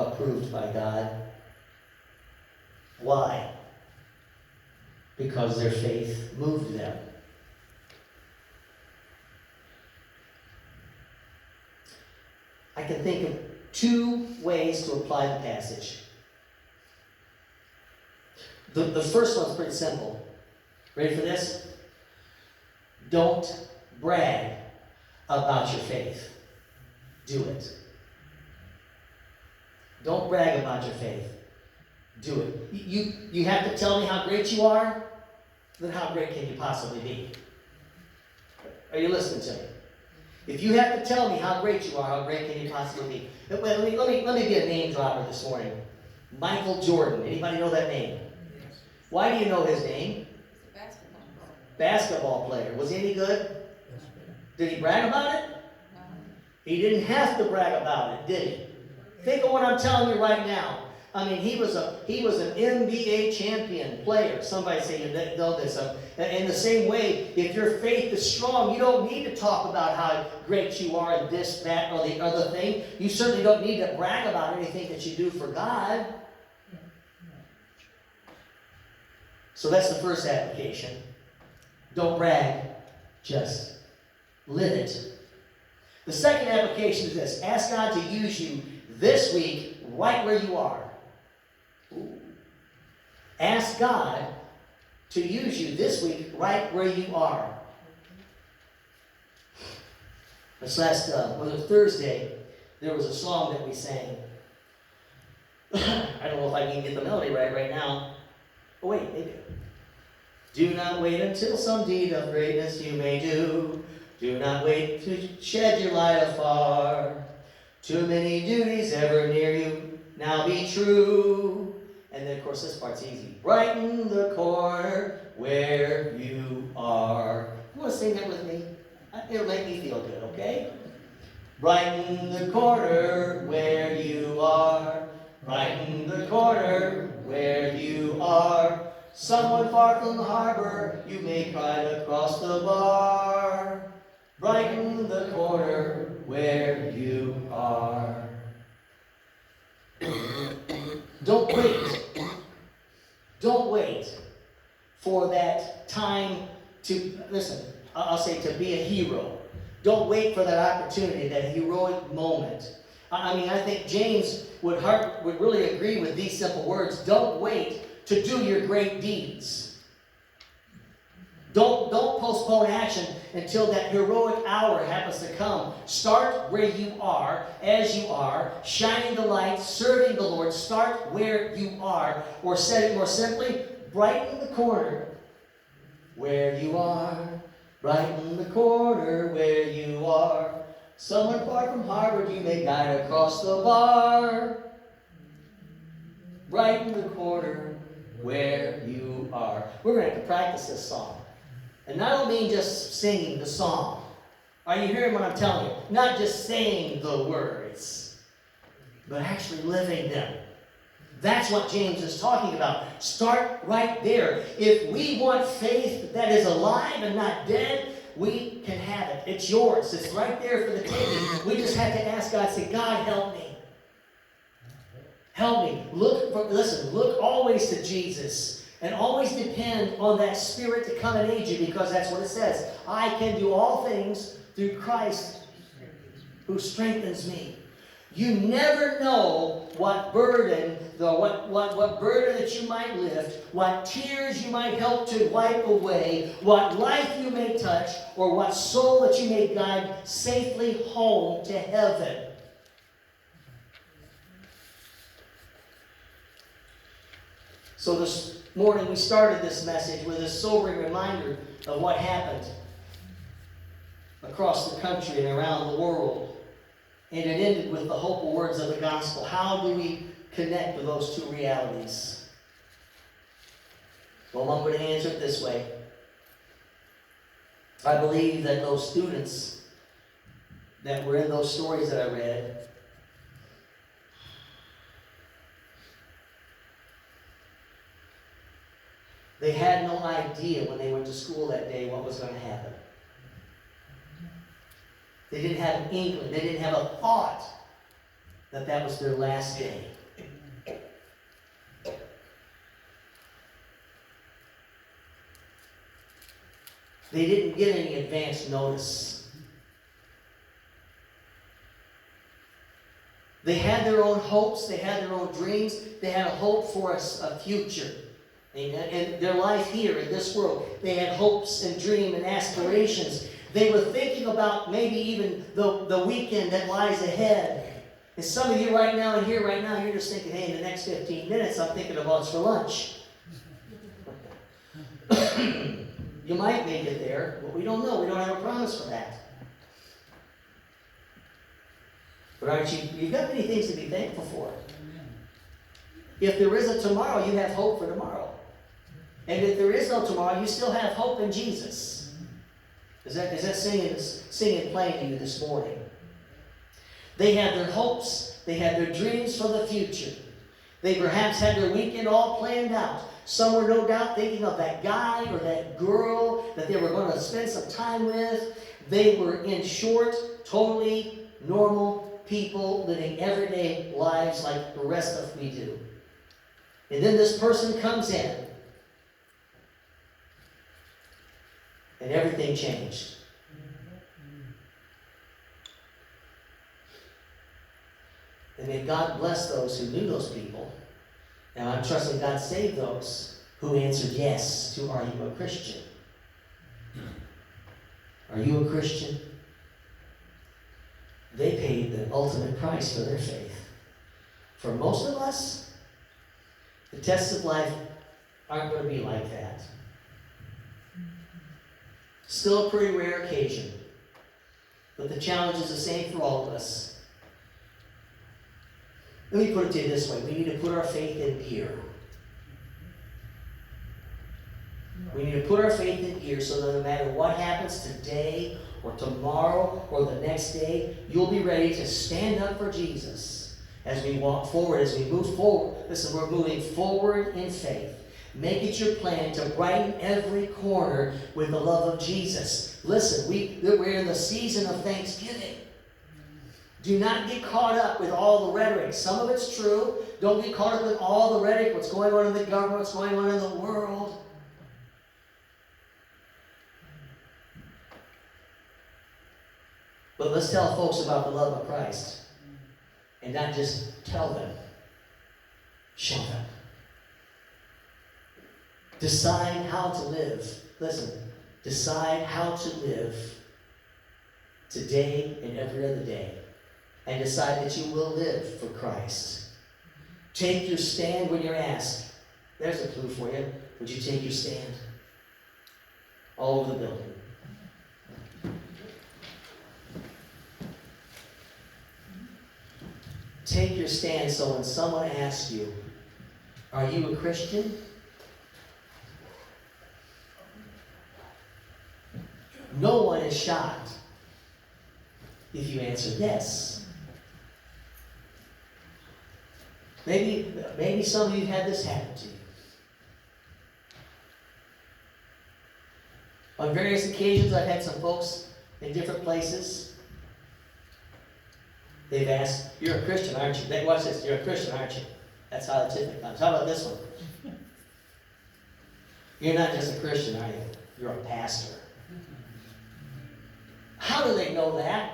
approved by God. Why? Because their faith moved them. I can think of two ways to apply the passage. The first one's pretty simple. Ready for this? Don't brag about your faith. Do it. Don't brag about your faith. Do it. You have to tell me how great you are? Then how great can you possibly be? Are you listening to me? If you have to tell me how great you are, how great can you possibly be? Let me be a name dropper this morning. Michael Jordan. Anybody know that name? Yes. Why do you know his name? Basketball player. Basketball player. Was he any good? Yes. Did he brag about it? No. He didn't have to brag about it, did he? Think of what I'm telling you right now. I mean, he was an NBA champion player. Somebody say you know this. In the same way, if your faith is strong, you don't need to talk about how great you are and this, that, or the other thing. You certainly don't need to brag about anything that you do for God. So that's the first application. Don't brag, just live it. The second application is this. Ask God to use you this week right where you are. Ask God to use you this week right where you are. This last, Thursday, there was a song that we sang. I don't know if I can get the melody right now. Oh wait, maybe. Do not wait until some deed of greatness you may do. Do not wait to shed your light afar. Too many duties ever near you. Now be true. And then, of course, this part's easy. Brighten the corner where you are. You want to sing that with me? It'll make me feel good, okay? Brighten the corner where you are. Brighten the corner where you are. Someone far from the harbor, you may cry across the bar. Brighten the corner where you are. Don't wait. Don't wait for that time to, listen, I'll say to be a hero. Don't wait for that opportunity, that heroic moment. I mean, I think James would really agree with these simple words. Don't wait to do your great deeds. Don't postpone action until that heroic hour happens to come. Start where you are, as you are, shining the light, serving the Lord. Start where you are. Or said it more simply, brighten the corner where you are. Brighten the corner where you are. Someone far from Harvard you may guide across the bar. Brighten the corner where you are. We're going to have to practice this song. And I don't mean just singing the song. Are you hearing what I'm telling you? Not just saying the words, but actually living them. That's what James is talking about. Start right there. If we want faith that is alive and not dead, we can have it. It's yours. It's right there for the taking. We just have to ask God, say, God, help me. Help me. Look always to Jesus. And always depend on that Spirit to come and aid you, because that's what it says. I can do all things through Christ who strengthens me. You never know what burden, what burden that you might lift, what tears you might help to wipe away, what life you may touch, or what soul that you may guide safely home to heaven. So this morning we started this message with a sobering reminder of what happened across the country and around the world. And it ended with the hopeful words of the gospel. How do we connect with those two realities? Well, I'm going to answer it this way. I believe that those students that were in those stories that I read, they had no idea when they went to school that day what was going to happen. They didn't have an inkling. They didn't have a thought that that was their last day. They didn't get any advance notice. They had their own hopes, they had their own dreams, they had a hope for a future. Amen. And their life here in this world, they had hopes and dreams and aspirations. They were thinking about maybe even the weekend that lies ahead. And some of you right now and here right now, you're just thinking, hey, in the next 15 minutes, I'm thinking of what's for lunch. You might make it there, but we don't know. We don't have a promise for that. But aren't you? You've got many things to be thankful for. If there is a tomorrow, you have hope for tomorrow. And if there is no tomorrow, you still have hope in Jesus. Is that singing plain to you this morning? They had their hopes. They had their dreams for the future. They perhaps had their weekend all planned out. Some were no doubt thinking of that guy or that girl that they were going to spend some time with. They were, in short, totally normal people living everyday lives like the rest of we do. And then this person comes in. And everything changed. And may God bless those who knew those people. Now I'm trusting God saved those who answered yes to, are you a Christian? Are you a Christian? They paid the ultimate price for their faith. For most of us, the tests of life aren't going to be like that. Still a pretty rare occasion. But the challenge is the same for all of us. Let me put it to you this way. We need to put our faith in gear. We need to put our faith in gear so that no matter what happens today or tomorrow or the next day, you'll be ready to stand up for Jesus as we walk forward, as we move forward. Listen, we're moving forward in faith. Make it your plan to brighten every corner with the love of Jesus. Listen, we're in the season of Thanksgiving. Do not get caught up with all the rhetoric. Some of it's true. Don't get caught up with all the rhetoric, what's going on in the government, what's going on in the world. But let's tell folks about the love of Christ. And not just tell them. Show them. Decide how to live. Listen. Decide how to live today and every other day. And decide that you will live for Christ. Take your stand when you're asked. There's a clue for you. Would you take your stand? All over the building. Take your stand so when someone asks you, are you a Christian? No one is shocked if you answer yes. Maybe some of you had this happen to you. On various occasions, I've had some folks in different places. They've asked, you're a Christian, aren't you? Watch this, you're a Christian, aren't you? That's how the tip comes. How about this one? You're not just a Christian, are you? You're a pastor. How do they know that?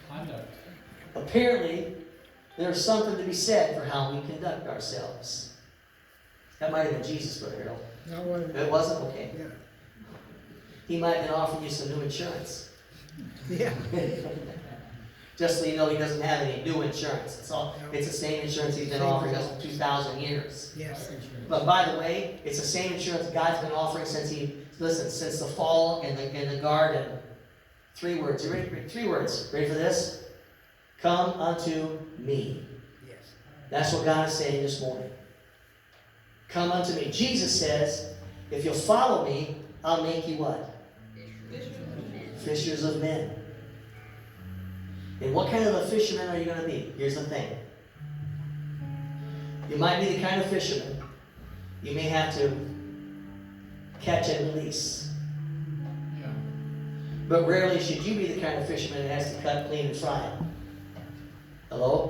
Conduct. Apparently, there's something to be said for how we conduct ourselves. That might have been Jesus, Brother Harold. No, It wasn't? Okay. yeah. He might have been offering you some new insurance. Yeah. Just so you know, he doesn't have any new insurance. It's the same insurance he's been offering us for 2,000 years. Yes. But by the way, it's the same insurance God's been offering since the fall in the garden. 3 words. You ready? 3 words. Ready for this? Come unto me. Yes. That's what God is saying this morning. Come unto me. Jesus says, if you'll follow me, I'll make you what? Fishers of men. And what kind of a fisherman are you going to be? Here's the thing. You might be the kind of fisherman you may have to catch and release. Yeah. But rarely should you be the kind of fisherman that has to cut, clean, and fry. Hello?